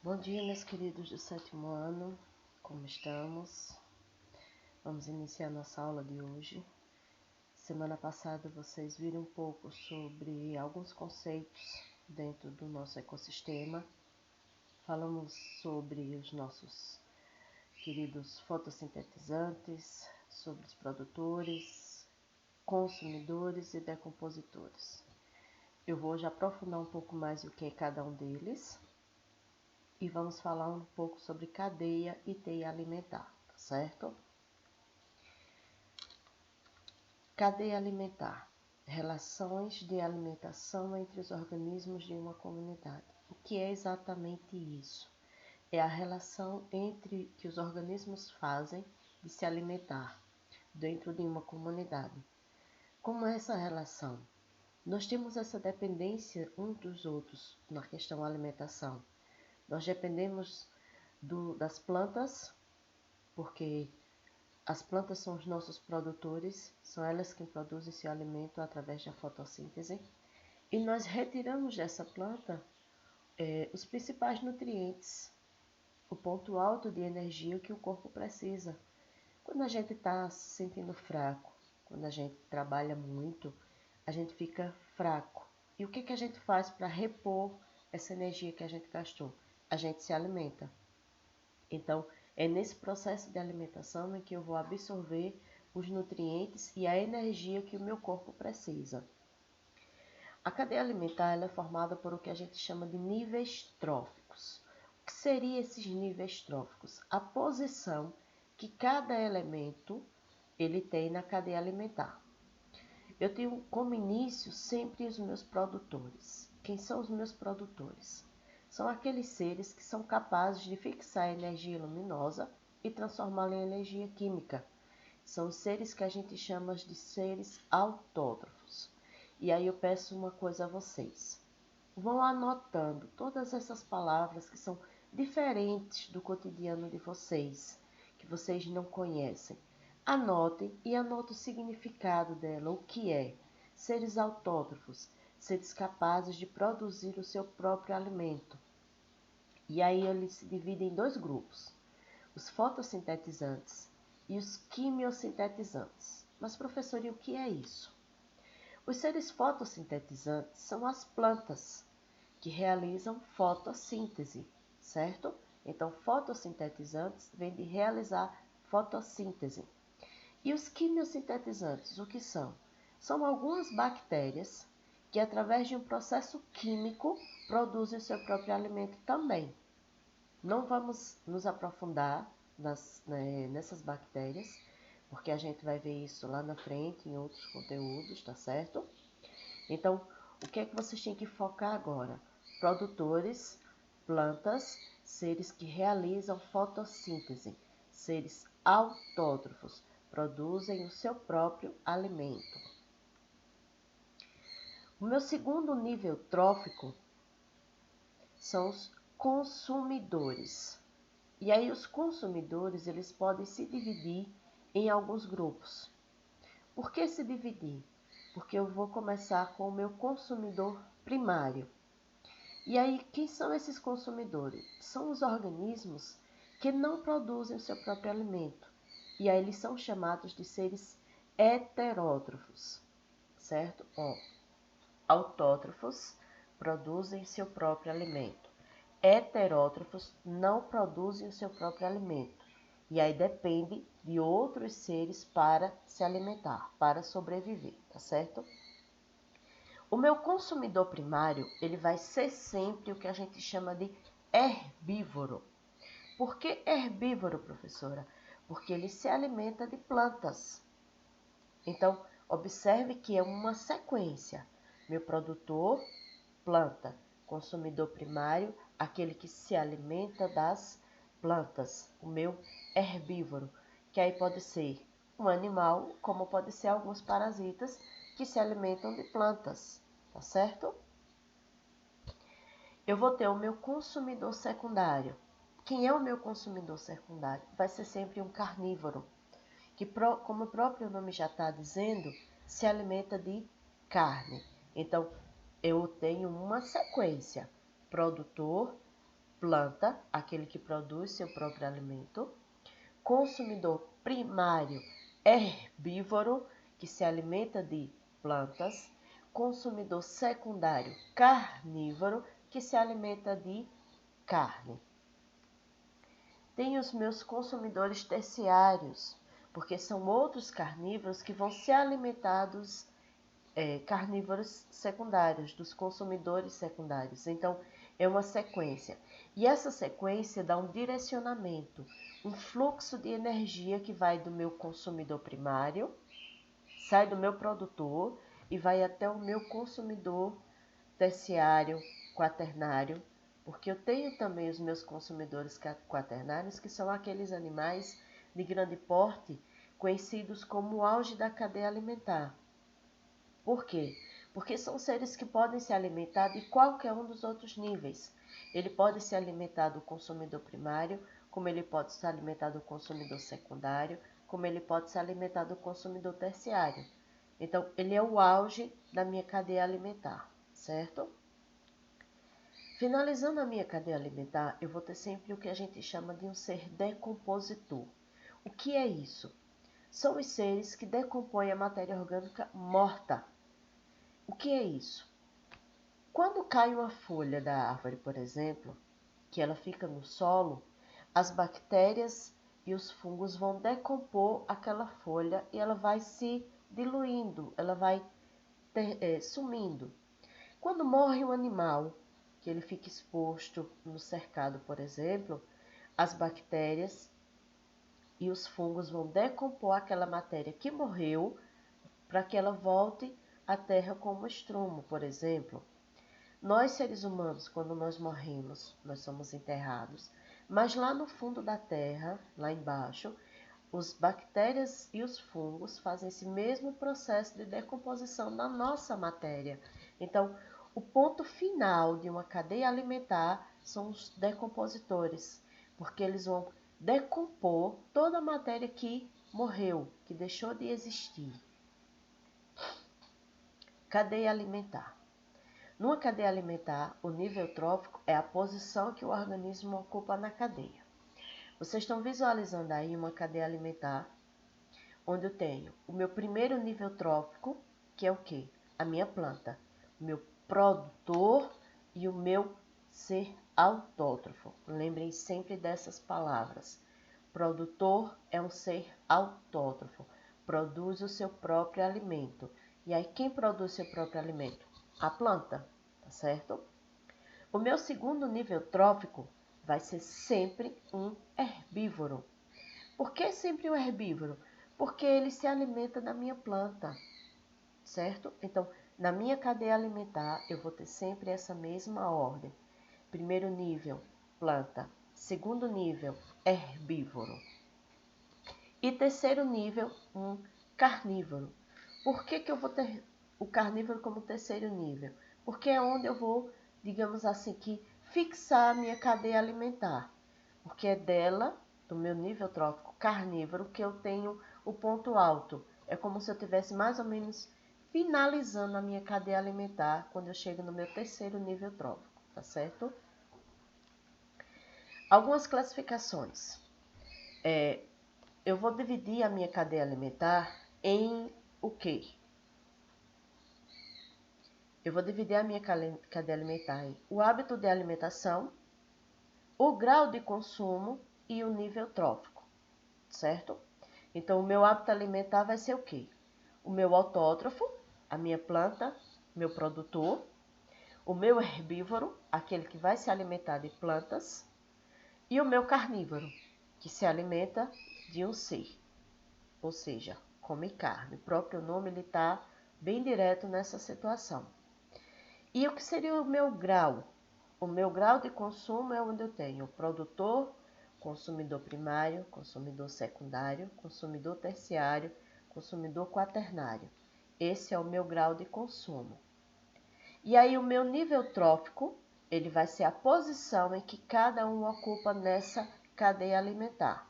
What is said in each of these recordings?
Bom dia, meus queridos do 7º ano, como estamos? Vamos iniciar nossa aula de hoje. Semana passada vocês viram um pouco sobre alguns conceitos dentro do nosso ecossistema. Falamos sobre os nossos queridos fotossintetizantes, sobre os produtores, consumidores e decompositores. Eu vou hoje aprofundar um pouco mais o que é cada um deles. E vamos falar um pouco sobre cadeia e teia alimentar, tá certo? Cadeia alimentar. Relações de alimentação entre os organismos de uma comunidade. O que é exatamente isso? É a relação entre que os organismos fazem de se alimentar dentro de uma comunidade. Como é essa relação? Nós temos essa dependência uns dos outros na questão da alimentação. Nós dependemos das plantas, porque as plantas são os nossos produtores, são elas quem produzem esse alimento através da fotossíntese, e nós retiramos dessa planta os principais nutrientes, o ponto alto de energia que o corpo precisa. Quando a gente está se sentindo fraco, quando a gente trabalha muito, a gente fica fraco. E o que a gente faz para repor essa energia que a gente gastou? A gente se alimenta. Então, é nesse processo de alimentação em que eu vou absorver os nutrientes e a energia que o meu corpo precisa. A cadeia alimentar ela é formada por o que a gente chama de níveis tróficos. O que seriam esses níveis tróficos? A posição que cada elemento ele tem na cadeia alimentar. Eu tenho como início sempre os meus produtores. Quem são os meus produtores? São aqueles seres que são capazes de fixar a energia luminosa e transformá-la em energia química. São os seres que a gente chama de seres autótrofos. E aí eu peço uma coisa a vocês. Vão anotando todas essas palavras que são diferentes do cotidiano de vocês, que vocês não conhecem. Anotem e anotem o significado dela, o que é. Seres autótrofos, seres capazes de produzir o seu próprio alimento. E aí eles se dividem em dois grupos, os fotossintetizantes e os quimiosintetizantes. Mas, professor, e o que é isso? Os seres fotossintetizantes são as plantas que realizam fotossíntese, certo? Então, fotossintetizantes vem de realizar fotossíntese. E os quimiosintetizantes, o que são? São algumas bactérias que, através de um processo químico, produzem o seu próprio alimento também. Não vamos nos aprofundar nessas bactérias, porque a gente vai ver isso lá na frente em outros conteúdos, tá certo? Então, o que é que vocês têm que focar agora? Produtores, plantas, seres que realizam fotossíntese, seres autótrofos, produzem o seu próprio alimento. O meu segundo nível trófico são os consumidores. E aí os consumidores, eles podem se dividir em alguns grupos. Por que se dividir? Porque eu vou começar com o meu consumidor primário. E aí, quem são esses consumidores? São os organismos que não produzem o seu próprio alimento. E aí eles são chamados de seres heterótrofos, certo? Autótrofos produzem seu próprio alimento. Heterótrofos não produzem o seu próprio alimento. E aí depende de outros seres para se alimentar, para sobreviver, tá certo? O meu consumidor primário, ele vai ser sempre o que a gente chama de herbívoro. Por que herbívoro, professora? Porque ele se alimenta de plantas. Então, observe que é uma sequência. Meu produtor, planta. Consumidor primário, aquele que se alimenta das plantas. O meu herbívoro, que aí pode ser um animal, como pode ser alguns parasitas que se alimentam de plantas, tá certo? Eu vou ter o meu consumidor secundário. Quem é o meu consumidor secundário? Vai ser sempre um carnívoro, que, como o próprio nome já está dizendo, se alimenta de carne. Então, eu tenho uma sequência: produtor, planta, aquele que produz seu próprio alimento. Consumidor primário, herbívoro, que se alimenta de plantas. Consumidor secundário, carnívoro, que se alimenta de carne. Tem os meus consumidores terciários, porque são outros carnívoros que vão ser alimentados, carnívoros secundários, dos consumidores secundários. Então, é uma sequência. E essa sequência dá um direcionamento, um fluxo de energia que vai do meu consumidor primário, sai do meu produtor e vai até o meu consumidor terciário, quaternário, porque eu tenho também os meus consumidores quaternários, que são aqueles animais de grande porte, conhecidos como o auge da cadeia alimentar. Por quê? Porque são seres que podem se alimentar de qualquer um dos outros níveis. Ele pode se alimentar do consumidor primário, como ele pode se alimentar do consumidor secundário, como ele pode se alimentar do consumidor terciário. Então, ele é o auge da minha cadeia alimentar, certo? Finalizando a minha cadeia alimentar, eu vou ter sempre o que a gente chama de um ser decompositor. O que é isso? São os seres que decompõem a matéria orgânica morta. O que é isso? Quando cai uma folha da árvore, por exemplo, que ela fica no solo, as bactérias e os fungos vão decompor aquela folha e ela vai se diluindo, ela vai sumindo. Quando morre um animal, que ele fica exposto no cercado, por exemplo, as bactérias e os fungos vão decompor aquela matéria que morreu para que ela volte à terra como estrumo, por exemplo. Nós, seres humanos, quando nós morremos, nós somos enterrados, mas lá no fundo da terra, lá embaixo, as bactérias e os fungos fazem esse mesmo processo de decomposição da nossa matéria. Então, o ponto final de uma cadeia alimentar são os decompositores, porque eles vão decompor toda a matéria que morreu, que deixou de existir. Cadeia alimentar. Numa cadeia alimentar, o nível trófico é a posição que o organismo ocupa na cadeia. Vocês estão visualizando aí uma cadeia alimentar, onde eu tenho o meu primeiro nível trófico, que é o quê? A minha planta, o meu produtor e o meu ser autótrofo. Lembrem sempre dessas palavras. Produtor é um ser autótrofo, produz o seu próprio alimento. E aí, quem produz seu próprio alimento? A planta, tá certo? O meu segundo nível trófico vai ser sempre um herbívoro. Por que sempre um herbívoro? Porque ele se alimenta da minha planta, certo? Então, na minha cadeia alimentar, eu vou ter sempre essa mesma ordem. Primeiro nível, planta. Segundo nível, herbívoro. E terceiro nível, um carnívoro. Por que eu vou ter o carnívoro como terceiro nível? Porque é onde eu vou, digamos assim, que fixar a minha cadeia alimentar. Porque é dela, do meu nível trófico carnívoro, que eu tenho o ponto alto. É como se eu tivesse mais ou menos finalizando a minha cadeia alimentar quando eu chego no meu terceiro nível trófico, tá certo? Algumas classificações. Eu vou dividir a minha cadeia alimentar em o quê? Eu vou dividir a minha cadeia alimentar em o hábito de alimentação, o grau de consumo e o nível trófico, certo? Então, o meu hábito alimentar vai ser o quê? O meu autótrofo, a minha planta, meu produtor, o meu herbívoro, aquele que vai se alimentar de plantas, e o meu carnívoro, que se alimenta de um ser, ou seja, come carne. O próprio nome está bem direto nessa situação. E o que seria o meu grau? O meu grau de consumo é onde eu tenho o produtor, consumidor primário, consumidor secundário, consumidor terciário, consumidor quaternário. Esse é o meu grau de consumo. E aí o meu nível trófico, ele vai ser a posição em que cada um ocupa nessa cadeia alimentar.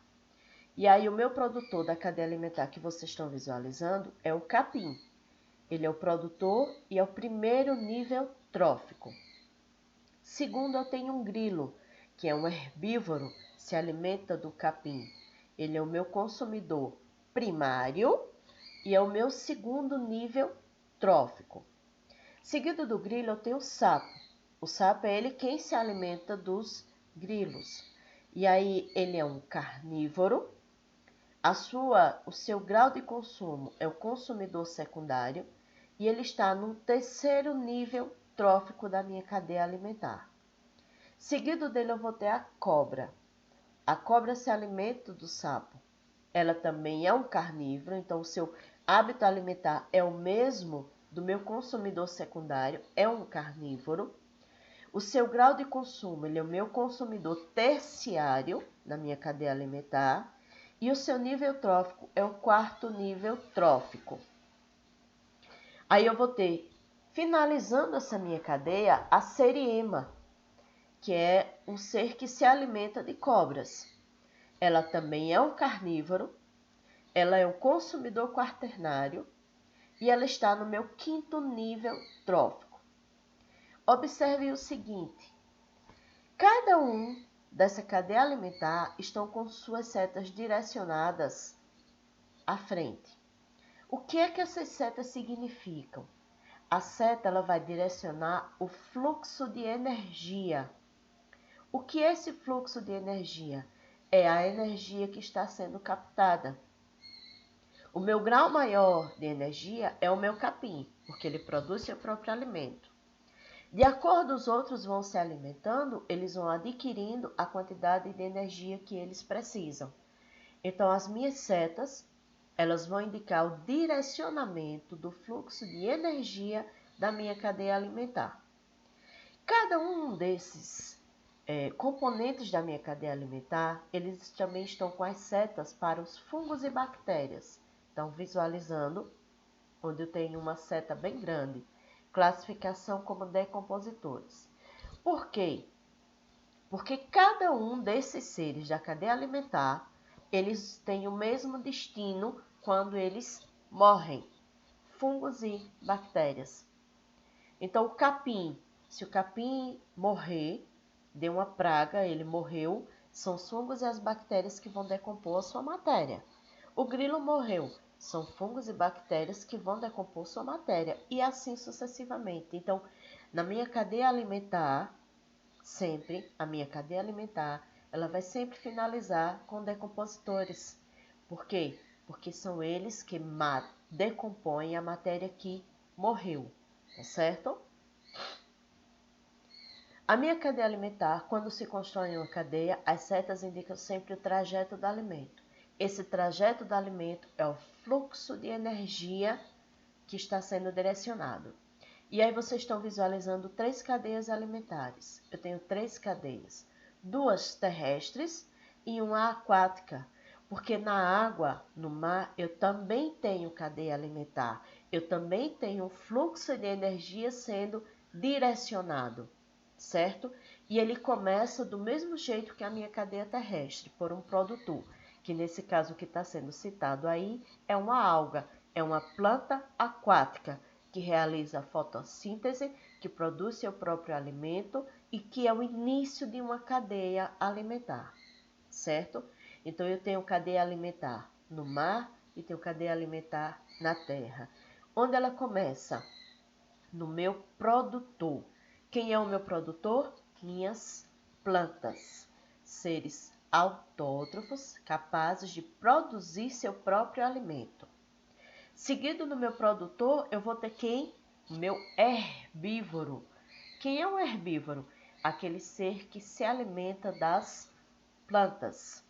E aí o meu produtor da cadeia alimentar que vocês estão visualizando é o capim. Ele é o produtor e é o primeiro nível trófico. Segundo, eu tenho um grilo, que é um herbívoro, se alimenta do capim. Ele é o meu consumidor primário e é o meu segundo nível trófico. Seguido do grilo, eu tenho o sapo. O sapo é ele quem se alimenta dos grilos. E aí ele é um carnívoro. O seu grau de consumo é o consumidor secundário e ele está no terceiro nível trófico da minha cadeia alimentar. Seguido dele eu vou ter a cobra. A cobra se alimenta do sapo. Ela também é um carnívoro, então o seu hábito alimentar é o mesmo do meu consumidor secundário, é um carnívoro. O seu grau de consumo, ele é o meu consumidor terciário na minha cadeia alimentar. E o seu nível trófico é o quarto nível trófico. Aí eu vou ter, finalizando essa minha cadeia, a seriema, que é um ser que se alimenta de cobras. Ela também é um carnívoro, ela é um consumidor quaternário e ela está no meu quinto nível trófico. Observe o seguinte, cada um dessa cadeia alimentar estão com suas setas direcionadas à frente. O que é que essas setas significam? A seta ela vai direcionar o fluxo de energia. O que é esse fluxo de energia? É a energia que está sendo captada. O meu grau maior de energia é o meu capim, porque ele produz seu próprio alimento. De acordo os outros vão se alimentando, eles vão adquirindo a quantidade de energia que eles precisam. Então, as minhas setas, elas vão indicar o direcionamento do fluxo de energia da minha cadeia alimentar. Cada um desses componentes da minha cadeia alimentar, eles também estão com as setas para os fungos e bactérias. Então, visualizando, onde eu tenho uma seta bem grande, classificação como decompositores. Por quê? Porque cada um desses seres da cadeia alimentar, eles têm o mesmo destino quando eles morrem, fungos e bactérias. Então, o capim, se o capim morrer, deu uma praga, ele morreu, são os fungos e as bactérias que vão decompor a sua matéria. O grilo morreu, são fungos e bactérias que vão decompor sua matéria, e assim sucessivamente. Então, na minha cadeia alimentar, a minha cadeia alimentar, ela vai sempre finalizar com decompositores. Por quê? Porque são eles que decompõem a matéria que morreu, tá certo? A minha cadeia alimentar, quando se constrói uma cadeia, as setas indicam sempre o trajeto do alimento. Esse trajeto do alimento é o fluxo de energia que está sendo direcionado. E aí vocês estão visualizando 3 cadeias alimentares. Eu tenho 3 cadeias, 2 terrestres e uma aquática. Porque na água, no mar, eu também tenho cadeia alimentar. Eu também tenho fluxo de energia sendo direcionado, certo? E ele começa do mesmo jeito que a minha cadeia terrestre, por um produtor, que nesse caso que está sendo citado aí é uma alga, é uma planta aquática, que realiza a fotossíntese, que produz seu próprio alimento e que é o início de uma cadeia alimentar, certo? Então, eu tenho cadeia alimentar no mar e tenho cadeia alimentar na terra. Onde ela começa? No meu produtor. Quem é o meu produtor? Minhas plantas. Seres autótrofos, capazes de produzir seu próprio alimento. Seguido no meu produtor, eu vou ter quem? O meu herbívoro. Quem é um herbívoro? Aquele ser que se alimenta das plantas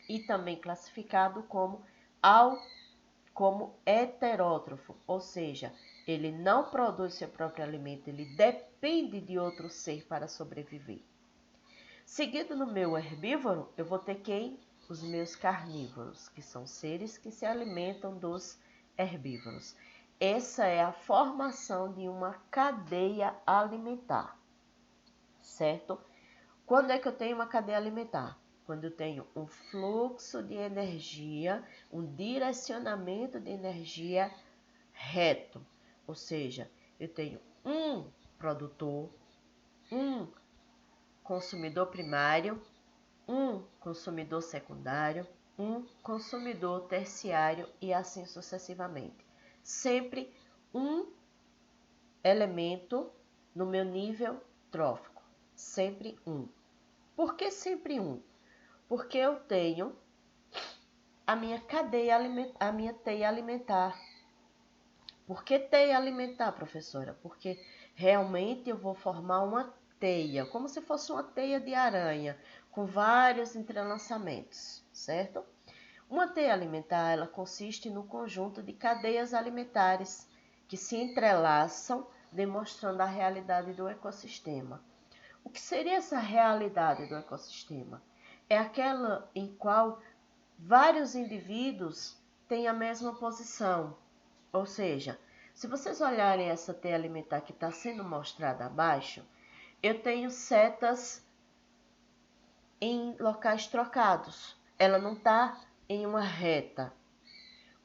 e também classificado como heterótrofo, ou seja, ele não produz seu próprio alimento, ele depende de outro ser para sobreviver. Seguido no meu herbívoro, eu vou ter quem? Os meus carnívoros, que são seres que se alimentam dos herbívoros. Essa é a formação de uma cadeia alimentar, certo? Quando é que eu tenho uma cadeia alimentar? Quando eu tenho um fluxo de energia, um direcionamento de energia reto. Ou seja, eu tenho um produtor, um consumidor primário, um consumidor secundário, um consumidor terciário e assim sucessivamente. Sempre um elemento no meu nível trófico, sempre um. Por que sempre um? Porque eu tenho a minha cadeia alimentar, a minha teia alimentar. Por que teia alimentar, professora? Porque realmente eu vou formar uma teia, como se fosse uma teia de aranha, com vários entrelaçamentos, certo? Uma teia alimentar, ela consiste no conjunto de cadeias alimentares que se entrelaçam, demonstrando a realidade do ecossistema. O que seria essa realidade do ecossistema? É aquela em qual vários indivíduos têm a mesma posição. Ou seja, se vocês olharem essa teia alimentar que está sendo mostrada abaixo, eu tenho setas em locais trocados. Ela não está em uma reta.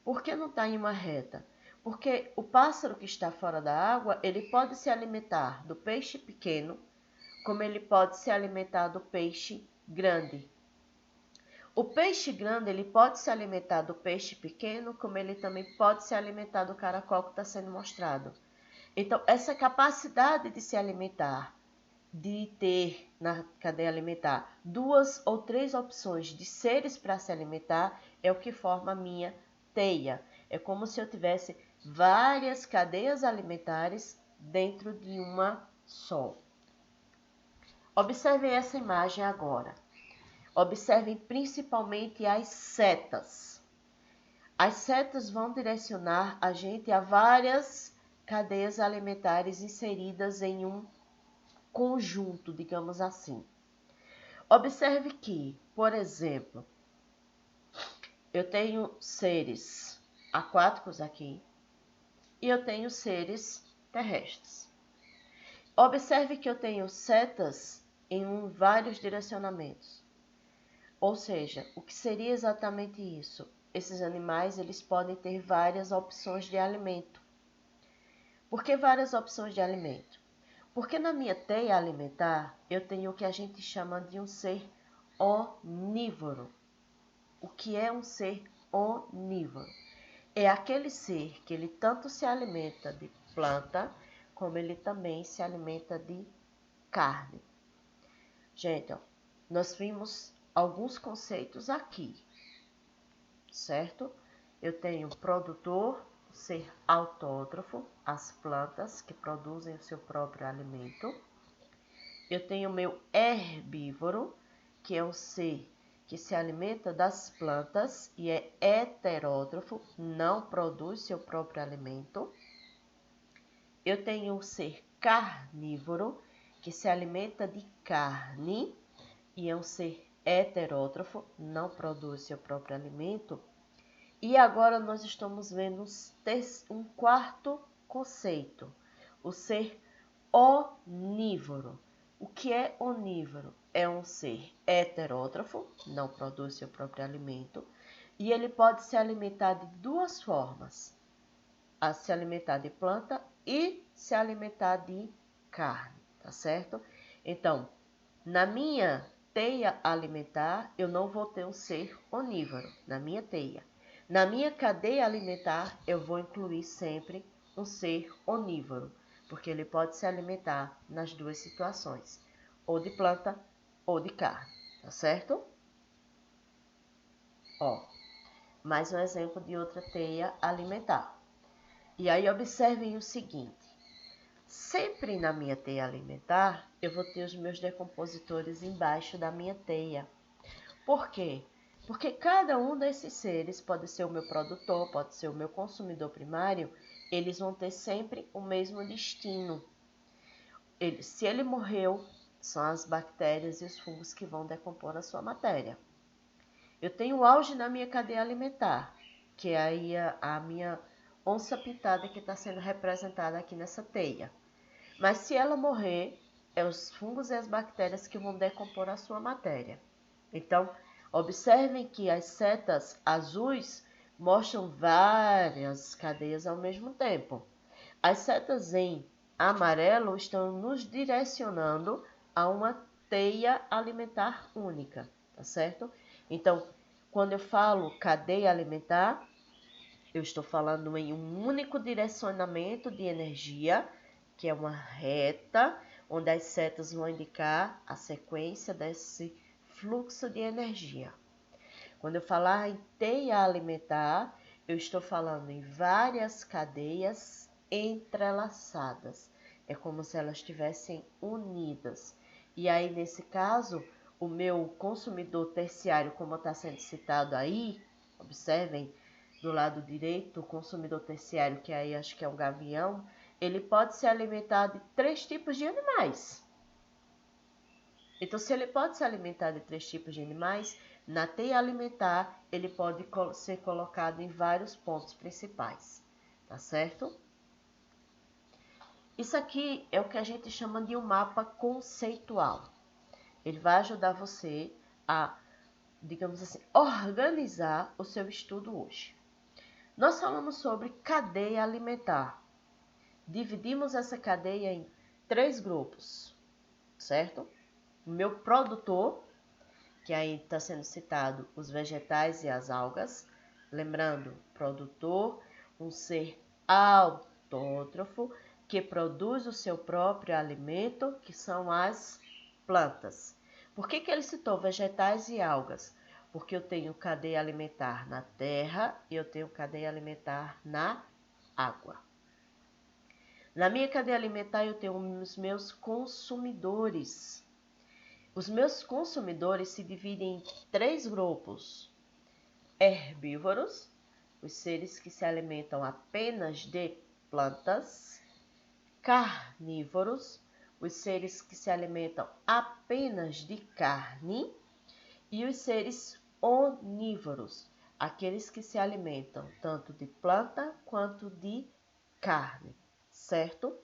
Por que não está em uma reta? Porque o pássaro que está fora da água, ele pode se alimentar do peixe pequeno, como ele pode se alimentar do peixe grande. O peixe grande, ele pode se alimentar do peixe pequeno, como ele também pode se alimentar do caracol que está sendo mostrado. Então, essa capacidade de se alimentar, de ter na cadeia alimentar 2 ou 3 opções de seres para se alimentar, é o que forma a minha teia. É como se eu tivesse várias cadeias alimentares dentro de uma só. Observem essa imagem agora. Observem principalmente as setas. As setas vão direcionar a gente a várias cadeias alimentares inseridas em um conjunto, digamos assim. Observe que, por exemplo, eu tenho seres aquáticos aqui e eu tenho seres terrestres. Observe que eu tenho setas em vários direcionamentos. Ou seja, o que seria exatamente isso? Esses animais, eles podem ter várias opções de alimento. Por que várias opções de alimento? Porque na minha teia alimentar, eu tenho o que a gente chama de um ser onívoro. O que é um ser onívoro? É aquele ser que ele tanto se alimenta de planta, como ele também se alimenta de carne. Gente, ó, nós vimos alguns conceitos aqui, certo? Eu tenho produtor, ser autótrofo, as plantas que produzem o seu próprio alimento. Eu tenho meu herbívoro, que é um ser que se alimenta das plantas e é heterótrofo, não produz seu próprio alimento. Eu tenho o ser carnívoro, que se alimenta de carne e é um ser heterótrofo, não produz seu próprio alimento. E agora nós estamos vendo um quarto conceito, o ser onívoro. O que é onívoro? É um ser heterótrofo, não produz seu próprio alimento, e ele pode se alimentar de duas formas, a se alimentar de planta e se alimentar de carne, tá certo? Então, na minha teia alimentar, eu não vou ter um ser onívoro, na minha teia. Na minha cadeia alimentar, eu vou incluir sempre um ser onívoro, porque ele pode se alimentar nas duas situações, ou de planta ou de carne, tá certo? Ó, mais um exemplo de outra teia alimentar. E aí observem o seguinte, sempre na minha teia alimentar, eu vou ter os meus decompositores embaixo da minha teia. Por quê? Porque cada um desses seres, pode ser o meu produtor, pode ser o meu consumidor primário, eles vão ter sempre o mesmo destino. Se ele morreu, são as bactérias e os fungos que vão decompor a sua matéria. Eu tenho o auge na minha cadeia alimentar, que é aí a minha onça pintada que está sendo representada aqui nessa teia. Mas se ela morrer, é os fungos e as bactérias que vão decompor a sua matéria. Então, observem que as setas azuis mostram várias cadeias ao mesmo tempo. As setas em amarelo estão nos direcionando a uma teia alimentar única, tá certo? Então, quando eu falo cadeia alimentar, eu estou falando em um único direcionamento de energia, que é uma reta, onde as setas vão indicar a sequência desse fluxo de energia. Quando eu falar em teia alimentar, eu estou falando em várias cadeias entrelaçadas. É como se elas estivessem unidas. E aí, nesse caso, o meu consumidor terciário, como está sendo citado aí, observem, do lado direito, o consumidor terciário, que aí acho que é um gavião, ele pode se alimentar de 3 tipos de animais. Então, se ele pode se alimentar de 3 tipos de animais, na teia alimentar ele pode ser colocado em vários pontos principais, tá certo? Isso aqui é o que a gente chama de um mapa conceitual. Ele vai ajudar você a, digamos assim, organizar o seu estudo hoje. Nós falamos sobre cadeia alimentar. Dividimos essa cadeia em 3 grupos, certo? O meu produtor, que aí está sendo citado os vegetais e as algas. Lembrando, produtor, um ser autótrofo que produz o seu próprio alimento, que são as plantas. Por que ele citou vegetais e algas? Porque eu tenho cadeia alimentar na terra e eu tenho cadeia alimentar na água. Na minha cadeia alimentar eu tenho os meus consumidores. Os meus consumidores se dividem em 3 grupos: herbívoros, os seres que se alimentam apenas de plantas; carnívoros, os seres que se alimentam apenas de carne; e os seres onívoros, aqueles que se alimentam tanto de planta quanto de carne, certo?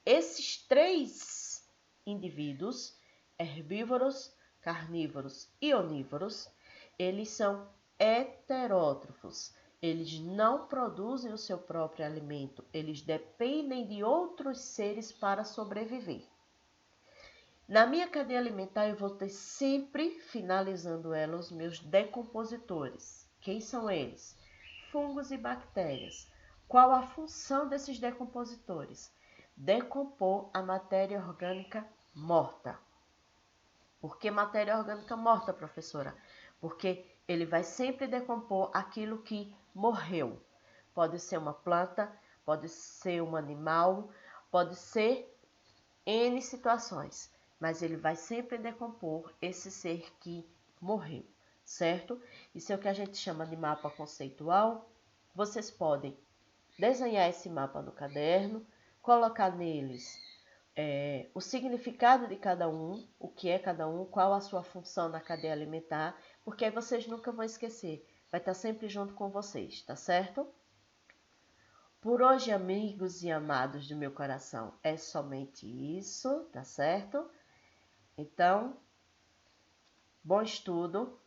Esses 3 indivíduos, herbívoros, carnívoros e onívoros, eles são heterótrofos. Eles não produzem o seu próprio alimento, eles dependem de outros seres para sobreviver. Na minha cadeia alimentar, eu vou ter sempre, finalizando ela, os meus decompositores. Quem são eles? Fungos e bactérias. Qual a função desses decompositores? Decompor a matéria orgânica morta. Por que matéria orgânica morta, professora? Porque ele vai sempre decompor aquilo que morreu. Pode ser uma planta, pode ser um animal, pode ser N situações, mas ele vai sempre decompor esse ser que morreu, certo? Isso é o que a gente chama de mapa conceitual. Vocês podem desenhar esse mapa no caderno, colocar neles o significado de cada um, o que é cada um, qual a sua função na cadeia alimentar, porque aí vocês nunca vão esquecer, vai estar sempre junto com vocês, tá certo? Por hoje, amigos e amados do meu coração, é somente isso, tá certo? Então, bom estudo.